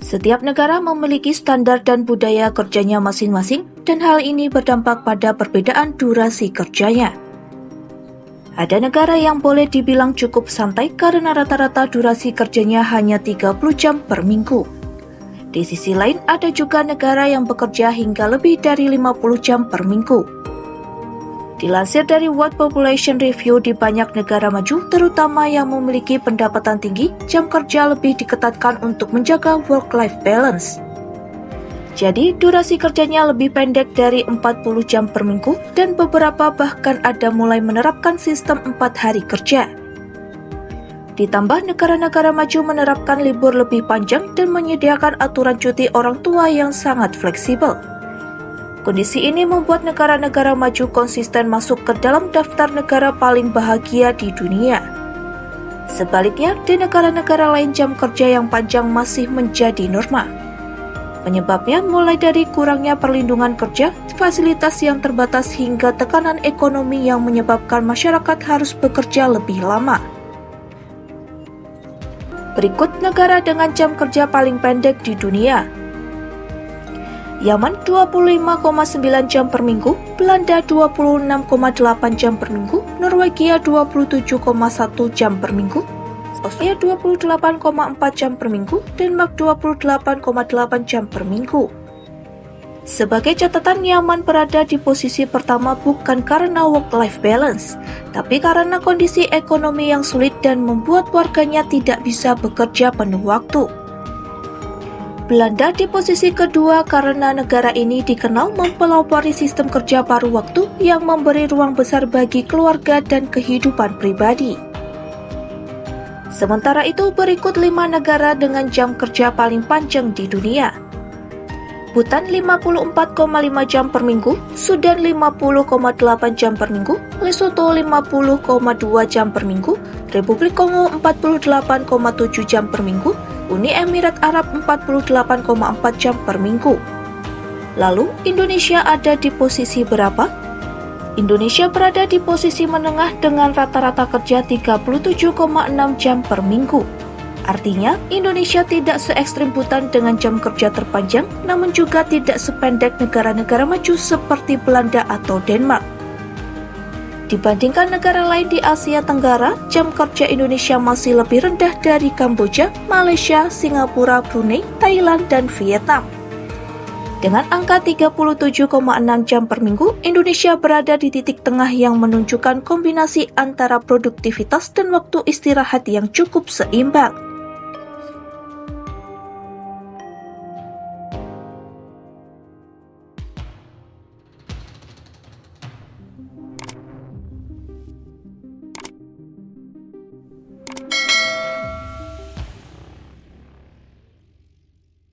Setiap negara memiliki standar dan budaya kerjanya masing-masing, dan hal ini berdampak pada perbedaan durasi kerjanya. Ada negara yang boleh dibilang cukup santai karena rata-rata durasi kerjanya hanya 30 jam per minggu. Di sisi lain, ada juga negara yang bekerja hingga lebih dari 50 jam per minggu. Dilansir dari World Population Review, di banyak negara maju, terutama yang memiliki pendapatan tinggi, jam kerja lebih diketatkan untuk menjaga work-life balance. Jadi, durasi kerjanya lebih pendek dari 40 jam per minggu, dan beberapa bahkan ada mulai menerapkan sistem 4 hari kerja. Ditambah negara-negara maju menerapkan libur lebih panjang dan menyediakan aturan cuti orang tua yang sangat fleksibel. Kondisi ini membuat negara-negara maju konsisten masuk ke dalam daftar negara paling bahagia di dunia. Sebaliknya, di negara-negara lain jam kerja yang panjang masih menjadi norma. Penyebabnya mulai dari kurangnya perlindungan kerja, fasilitas yang terbatas hingga tekanan ekonomi yang menyebabkan masyarakat harus bekerja lebih lama. Berikut negara dengan jam kerja paling pendek di dunia. Yaman 25,9 jam per minggu, Belanda 26,8 jam per minggu, Norwegia 27,1 jam per minggu, Australia 28,4 jam per minggu, Denmark 28,8 jam per minggu. Sebagai catatan, Yaman berada di posisi pertama bukan karena work-life balance, tapi karena kondisi ekonomi yang sulit dan membuat warganya tidak bisa bekerja penuh waktu. Belanda di posisi kedua karena negara ini dikenal mempelopori sistem kerja paruh waktu yang memberi ruang besar bagi keluarga dan kehidupan pribadi. Sementara itu, berikut 5 negara dengan jam kerja paling panjang di dunia. Bhutan 54,5 jam per minggu, Sudan 50,8 jam per minggu, Lesotho 50,2 jam per minggu, Republik Kongo 48,7 jam per minggu, Uni Emirat Arab 48,4 jam per minggu. Lalu, Indonesia ada di posisi berapa? Indonesia berada di posisi menengah dengan rata-rata kerja 37,6 jam per minggu. Artinya, Indonesia tidak se-ekstrim Bhutan dengan jam kerja terpanjang, namun juga tidak sependek negara-negara maju seperti Belanda atau Denmark. Dibandingkan negara lain di Asia Tenggara, jam kerja Indonesia masih lebih rendah dari Kamboja, Malaysia, Singapura, Brunei, Thailand, dan Vietnam. Dengan angka 37,6 jam per minggu, Indonesia berada di titik tengah yang menunjukkan kombinasi antara produktivitas dan waktu istirahat yang cukup seimbang.